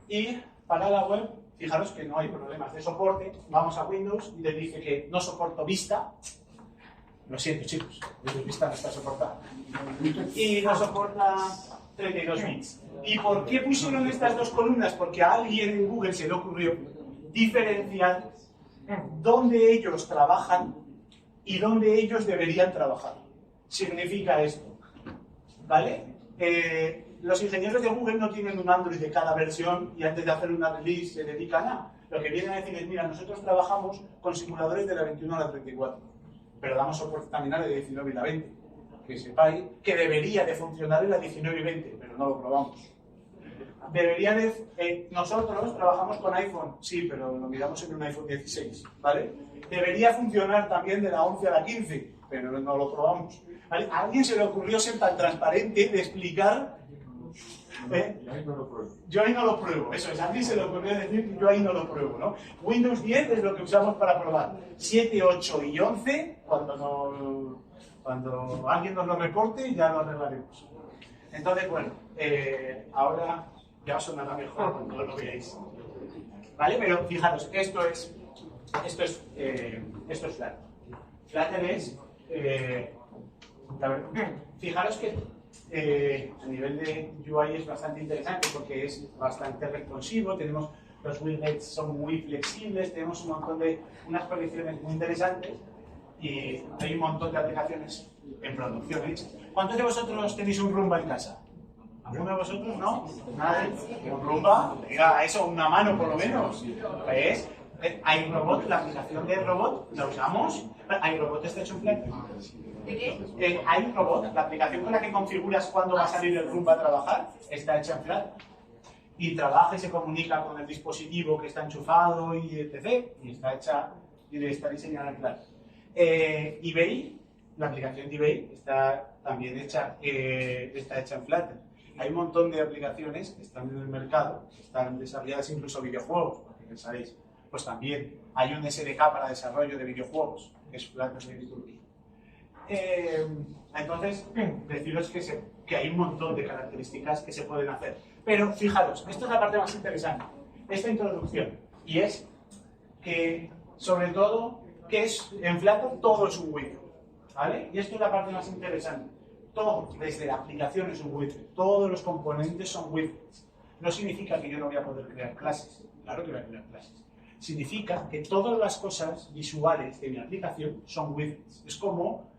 y para la web, fijaros que no hay problemas de soporte. Vamos a Windows y le dice que no soporto Vista. Lo siento, chicos, Vista no está soportada. Y no soporta 32 bits. ¿Y por qué pusieron estas dos columnas? Porque a alguien en Google se le ocurrió diferenciar dónde ellos trabajan y dónde ellos deberían trabajar. Significa esto, ¿vale? Los ingenieros de Google no tienen un Android de cada versión y antes de hacer una release se dedican a. Lo que vienen a decir es, mira, nosotros trabajamos con simuladores de la 21 a la 34, pero damos soporte también a la 19 y la 20. Que sepáis que debería de funcionar en la 19 y 20, pero no lo probamos. Debería de... nosotros trabajamos con iPhone, sí, pero lo miramos en un iPhone 16, ¿vale? Debería funcionar también de la 11 a la 15, pero no lo probamos. ¿Vale? A alguien se le ocurrió ser tan transparente de explicar... Yo ahí no lo pruebo, eso es, a alguien se le ocurrió decir que yo ahí no lo pruebo, ¿no? Windows 10 es lo que usamos para probar. 7, 8 y 11, cuando alguien nos lo reporte, ya lo arreglaremos. Entonces, bueno, ahora ya os sonará mejor cuando lo veáis. ¿Vale? Pero fijaros, esto es Flutter. Flutter es... fijaros que a nivel de UI es bastante interesante porque es bastante responsivo, tenemos los widgets son muy flexibles, tenemos un montón de unas colecciones muy interesantes y hay un montón de aplicaciones en producción hechas. ¿Cuántos de vosotros tenéis un Roomba en casa? ¿Alguno de vosotros no? ¿Nadie? ¿Un Roomba? Diga, eso, una mano por lo menos. ¿Ves? iRobot, la aplicación de robot, la usamos. iRobot está hecho en Flutter. ¿De qué? iRobot, la aplicación con la que configuras cuándo va a salir el Roomba a trabajar, está hecha en Flutter. Y trabaja y se comunica con el dispositivo que está enchufado y etc. Y está hecha y está diseñada en Flutter. eBay, la aplicación de eBay está también hecha, está hecha en Flutter. Hay un montón de aplicaciones que están en el mercado, que están desarrolladas, incluso videojuegos, porque pensaréis, pues también hay un SDK para desarrollo de videojuegos, que es Flutter Library. Entonces, deciros que hay un montón de características que se pueden hacer. Pero fijaros, esto es la parte más interesante, esta introducción, y es que, sobre todo, que es en Flutter todo es un widget, ¿vale? Y esto es la parte más interesante. Todo, desde la aplicación es un widget, todos los componentes son widgets. No significa que yo no voy a poder crear clases, claro que voy a crear clases. Significa que todas las cosas visuales de mi aplicación son widgets. Es como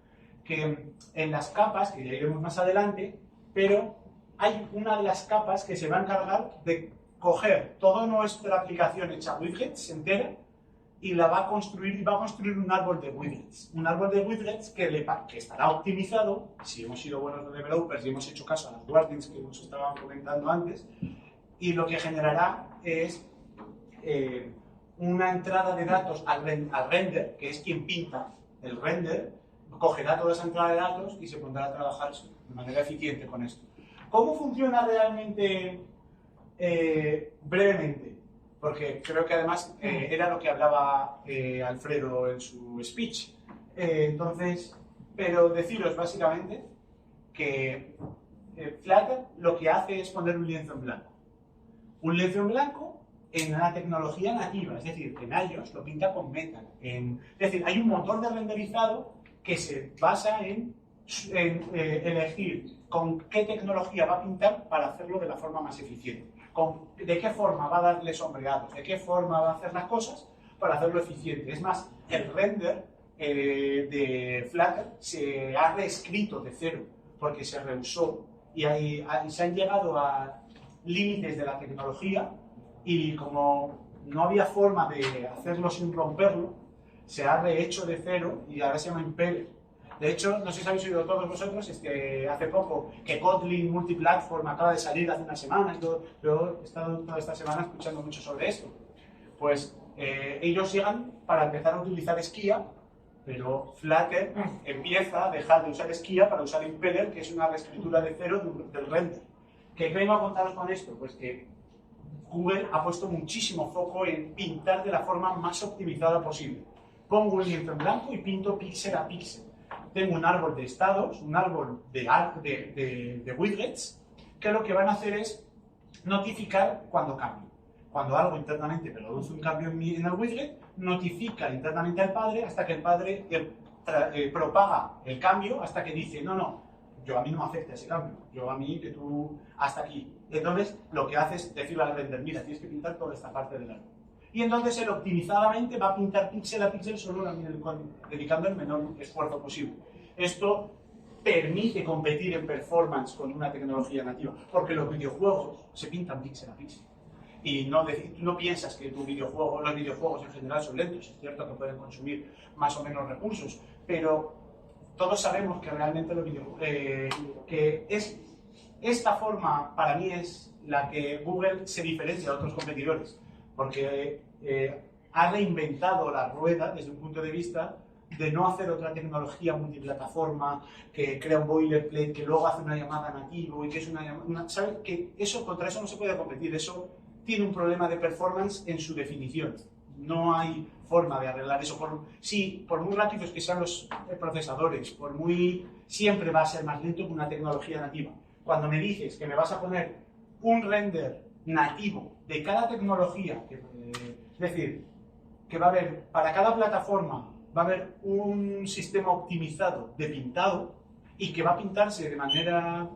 que en las capas, que ya iremos más adelante, pero hay una de las capas que se va a encargar de coger toda nuestra aplicación hecha widgets entera y la va a construir y va a construir un árbol de widgets. Un árbol de widgets que estará optimizado, si hemos sido buenos developers y hemos hecho caso a las wordings que nos estaban comentando antes, y lo que generará es una entrada de datos al render, que es quien pinta el render, cogerá toda esa entrada de datos y se pondrá a trabajar de manera eficiente con esto. ¿Cómo funciona realmente brevemente? Porque creo que además era lo que hablaba Alfredo en su speech. Entonces, pero deciros básicamente que Flutter lo que hace es poner un lienzo en blanco. Un lienzo en blanco en la tecnología nativa, es decir, en iOS lo pinta con Metal. Es decir, hay un motor de renderizado que se basa en elegir con qué tecnología va a pintar para hacerlo de la forma más eficiente. De qué forma va a darle sombreados, de qué forma va a hacer las cosas para hacerlo eficiente. Es más, el render de Flutter se ha reescrito de cero porque se rehusó y se han llegado a límites de la tecnología y como no había forma de hacerlo sin romperlo, se ha rehecho de cero y ahora se llama Impeller. De hecho, no sé si habéis oído todos vosotros, hace poco, que Kotlin Multiplatform acaba de salir hace una semana y todo. Yo he estado toda esta semana escuchando mucho sobre esto. Pues ellos llegan para empezar a utilizar Skia, pero Flutter empieza a dejar de usar Skia para usar Impeller, que es una reescritura de cero del render. ¿Qué vengo a contaros con esto? Pues que Google ha puesto muchísimo foco en pintar de la forma más optimizada posible. Pongo un lienzo en blanco y pinto píxel a píxel. Tengo un árbol de estados, un árbol de widgets, que lo que van a hacer es notificar cuando cambie. Cuando algo internamente produce un cambio en el widget, notifica internamente al padre hasta que el padre propaga el cambio hasta que dice, no, yo a mí no me afecta ese cambio, yo a mí que tú hasta aquí. Entonces lo que hace es decirle al render, mira, tienes que pintar toda esta parte del árbol. Y entonces él optimizadamente va a pintar píxel a píxel solo dedicando el menor esfuerzo posible. Esto permite competir en performance con una tecnología nativa, porque los videojuegos se pintan píxel a píxel. Y no piensas que los videojuegos en general son lentos, es cierto que pueden consumir más o menos recursos, pero todos sabemos que realmente los videojuegos, esta forma para mí es la que Google se diferencia de otros competidores, porque ha reinventado la rueda desde un punto de vista de no hacer otra tecnología multiplataforma que crea un boilerplate, que luego hace una llamada nativo y que es una llamada... ¿Sabes? Que contra eso no se puede competir, eso tiene un problema de performance en su definición. No hay forma de arreglar eso. Por muy rápidos que sean los procesadores, siempre va a ser más lento que una tecnología nativa. Cuando me dices que me vas a poner un render nativo de cada tecnología, es decir, que va a haber, para cada plataforma, va a haber un sistema optimizado de pintado y que va a pintarse de manera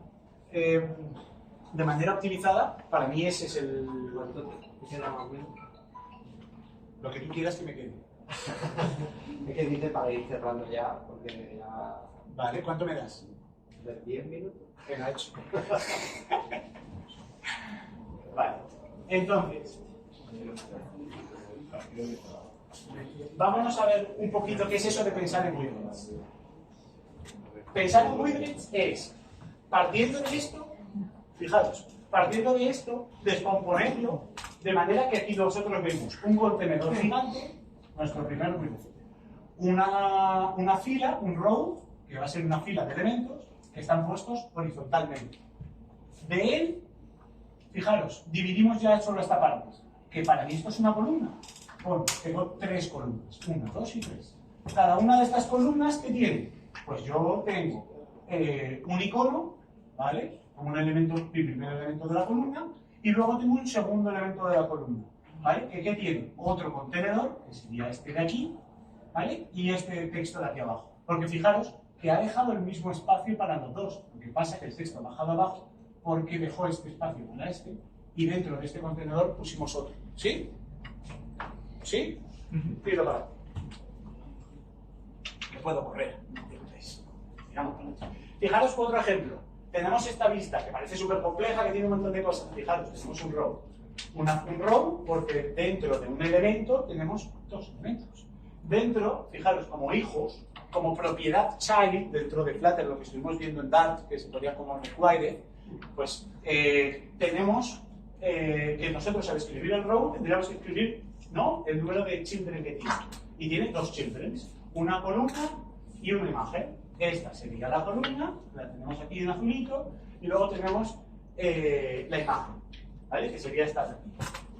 optimizada, para mí ese es el... Lo que tú quieras que me quede. Es que dice para ir cerrando ya, porque ya... Vale, ¿cuánto me das? 10 minutos. Venga, hecho. Vale, entonces... Vámonos a ver un poquito qué es eso de pensar en widgets. Pensar en widgets es, partiendo de esto, fijaros, descomponerlo de manera que aquí nosotros vemos un contenedor gigante, nuestro primer widget, una fila, un row, que va a ser una fila de elementos que están puestos horizontalmente. De él, fijaros, dividimos ya solo esta parte, que para mí esto es una columna. Tengo 3 columnas, 1, 2 y 3. Cada una de estas columnas, ¿qué tiene? Pues yo tengo un icono, ¿vale? Como un elemento, mi primer elemento de la columna, y luego tengo un segundo elemento de la columna, ¿vale? ¿Qué tiene? Otro contenedor, que sería este de aquí, ¿vale? Y este texto de aquí abajo. Porque fijaros que ha dejado el mismo espacio para los dos. Lo que pasa es que el texto ha bajado abajo porque dejó este espacio para este, y dentro de este contenedor pusimos otro. ¿Sí? ¿Sí? Tiro para adelante. Que puedo correr. Fijaros otro ejemplo. Tenemos esta vista que parece súper compleja, que tiene un montón de cosas. Fijaros, tenemos un row. Un row porque dentro de un elemento tenemos 2 elementos. Dentro, fijaros, como hijos, como propiedad child, dentro de Flutter, lo que estuvimos viendo en Dart, que se podría como required, pues tenemos que nosotros al escribir el row tendríamos que escribir, ¿no?, el número de children que tiene. Y tiene 2 children, una columna y una imagen. Esta sería la columna, la tenemos aquí en azulito, y luego tenemos la imagen, ¿vale?, que sería esta de aquí.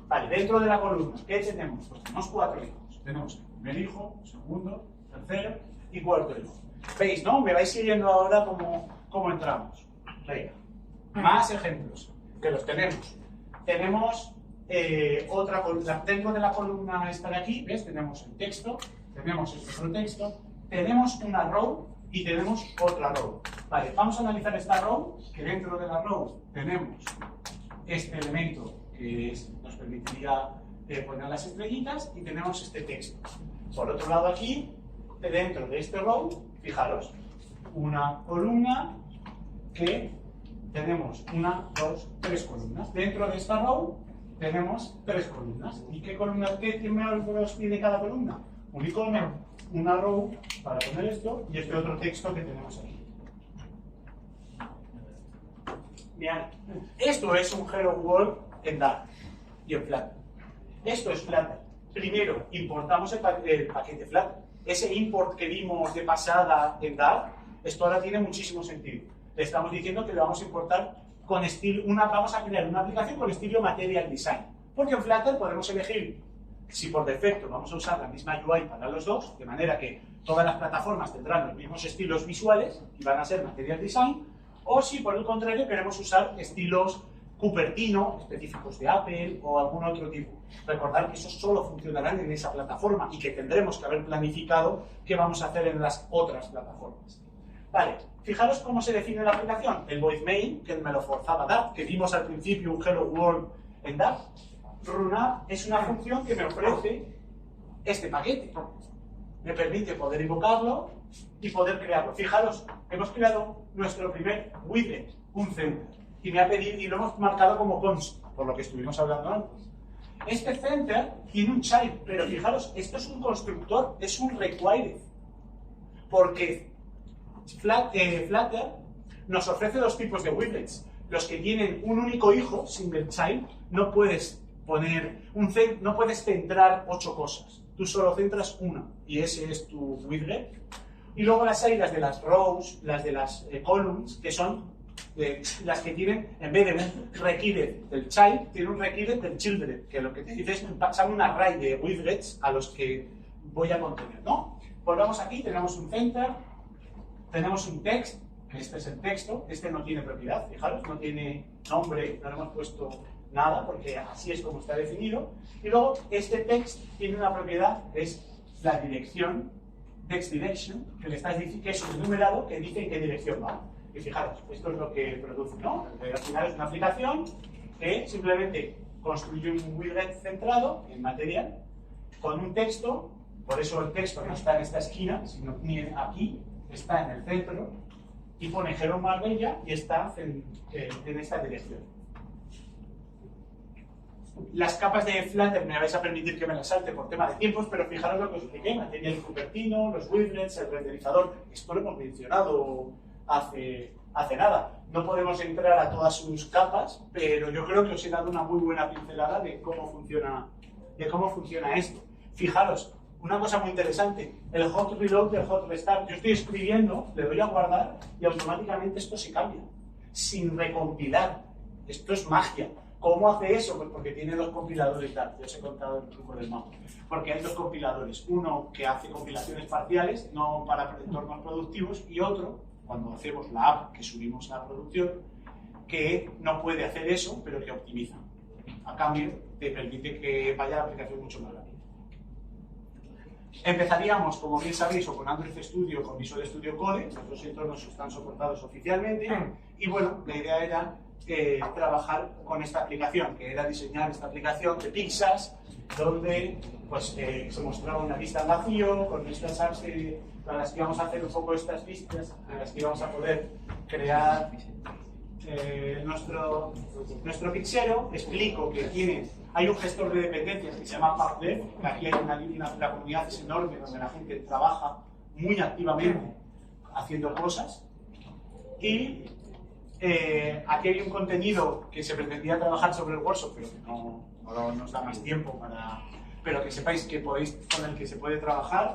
Vale, dentro de la columna, ¿qué tenemos? Pues tenemos 4 hijos. Tenemos el primer hijo, segundo, tercero y cuarto hijo. ¿Veis, no? Me vais siguiendo ahora cómo entramos. Venga. Más ejemplos, que los tenemos. Tenemos otra columna. Dentro de la columna esta de aquí, ¿ves? Tenemos el texto, tenemos este otro texto, tenemos una row y tenemos otra row. Vale, vamos a analizar esta row, que dentro de la row tenemos este elemento que nos permitiría poner las estrellitas, y tenemos este texto. Por otro lado aquí dentro de este row, fijaros, una columna que tenemos 1, 2, 3 columnas. Dentro de esta row tenemos 3 columnas. ¿Y qué columnas, qué números tiene cada columna? Un icono, una row para poner esto y este otro texto que tenemos aquí. Bien, esto es un Hello World en Dart y en Flutter. Esto es Flutter. Primero, importamos el paquete Flutter. Ese import que vimos de pasada en Dart, esto ahora tiene muchísimo sentido. Le estamos diciendo que le vamos a importar con estilo, vamos a crear una aplicación con estilo Material Design. Porque en Flutter podemos elegir si por defecto vamos a usar la misma UI para los dos, de manera que todas las plataformas tendrán los mismos estilos visuales y van a ser Material Design, o si por el contrario queremos usar estilos Cupertino, específicos de Apple o algún otro tipo. Recordad que esos solo funcionarán en esa plataforma y que tendremos que haber planificado qué vamos a hacer en las otras plataformas. Vale, fijaros cómo se define la aplicación. El void main, que me lo forzaba Dart, que vimos al principio un Hello World en Dart. RunUp es una función que me ofrece este paquete. Me permite poder invocarlo y poder crearlo. Fijaros, hemos creado nuestro primer widget, un center, y me ha pedido, y lo hemos marcado como const, por lo que estuvimos hablando antes. Este center tiene un child, pero fijaros, esto es un constructor, es un required, porque Flutter nos ofrece dos tipos de widgets. Los que tienen un único hijo, single child, no puedes no puedes centrar 8 cosas. Tú solo centras una, y ese es tu widget. Y luego las hay las de las rows, las de las columns, que son las que tienen, en vez de un required del child, tiene un required del children, que lo que te dice es pasar un array de widgets a los que voy a contener, ¿no? Volvamos aquí, tenemos un center, tenemos un text, que este es el texto, este no tiene propiedad, fijaros, no tiene nombre, no le hemos puesto nada, porque así es como está definido. Y luego este text tiene una propiedad, que es la dirección, text direction, que le estás diciendo que es un numerado que dice en qué dirección va. Y fijaros, esto es lo que produce, ¿no? Al final es una aplicación que simplemente construye un widget centrado en material con un texto, por eso el texto no está en esta esquina, sino aquí, está en el centro, y pone Hello Marbella y está en esta dirección. Las capas de Flutter me vais a permitir que me las salte por tema de tiempos, pero fijaros lo que os expliqué, material Cupertino, los widgets, el renderizador, esto lo hemos mencionado hace nada. No podemos entrar a todas sus capas, pero yo creo que os he dado una muy buena pincelada de cómo funciona esto. Fijaros, una cosa muy interesante, el hot reload y el hot restart. Yo estoy escribiendo, le doy a guardar y automáticamente esto se cambia, sin recompilar. Esto es magia. ¿Cómo hace eso? Pues porque tiene dos compiladores Dart. Ya os he contado el truco del mapa. Porque hay dos compiladores. Uno que hace compilaciones parciales, no para entornos productivos, y otro, cuando hacemos la app que subimos a la producción, que no puede hacer eso, pero que optimiza. A cambio, te permite que vaya la aplicación mucho más rápido. Empezaríamos, como bien sabéis, o con Android Studio o con Visual Studio Code. Los dos entornos están soportados oficialmente. Y bueno, la idea era trabajar con esta aplicación, que era diseñar esta aplicación de pizzas, donde pues, se mostraba una lista en vacío, con estas apps para las que vamos a hacer un poco estas listas, en las que vamos a poder crear nuestro pixero. Explico que hay un gestor de dependencias que se llama PubDev, que aquí hay la comunidad es enorme, donde la gente trabaja muy activamente haciendo cosas, y aquí hay un contenido que se pretendía trabajar sobre el workshop, pero que no nos da más tiempo pero que sepáis que con el que se puede trabajar,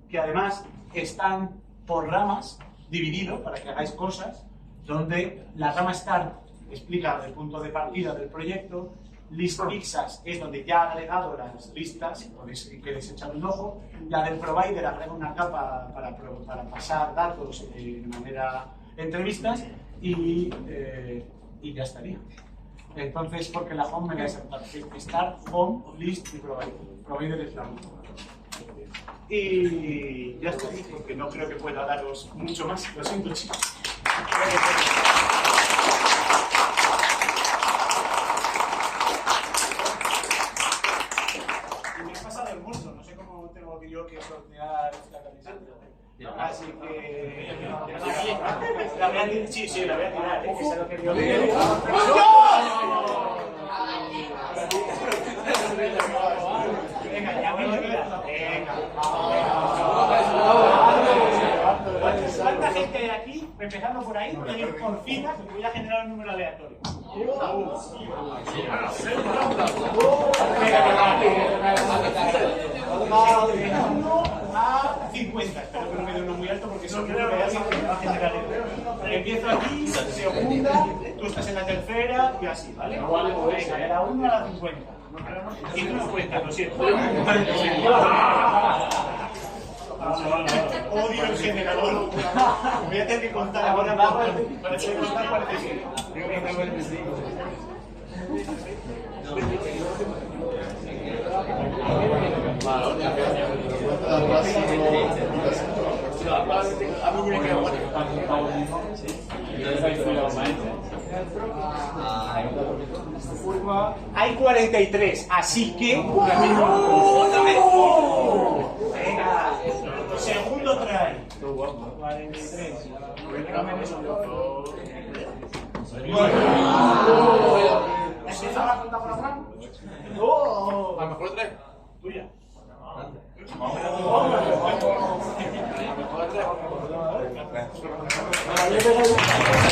que además están por ramas dividido para que hagáis cosas, donde la rama Start explica el punto de partida del proyecto, List Pizzas es donde ya ha agregado las listas, podéis queréis echar un ojo, la del Provider agrega una capa para pasar datos de manera entrevistas, y ya estaría. Entonces, porque la home me la he Start, home, list y provider. Provider es la última. Y ya estoy, porque no creo que pueda daros mucho más. Lo siento, chicos. Y me he pasado el mundo. No sé cómo tengo yo que sortear la camiseta. Así que... La voy a tirar, sí, la voy a tirar, que es lo que yo digo. Venga, ya voy a tirar. Venga. ¿Cuánta gente hay aquí? Empezando por ahí, por fila, que voy a generar un número aleatorio. A 50. Espero que no me dé uno muy alto porque eso creo que alguien me va a generar el... Empiezo aquí, segunda, tú estás en la tercera y así, ¿vale? Venga, de la 1 a la 50. 150, lo siento. Odio el generador. Voy a tener que contar ahora para que contar 47. Hay 43, así que... Venga, segundo try. 43. ¿Empieza la cuenta por atrás? A lo mejor 3. Tuya. A lo mejor 3.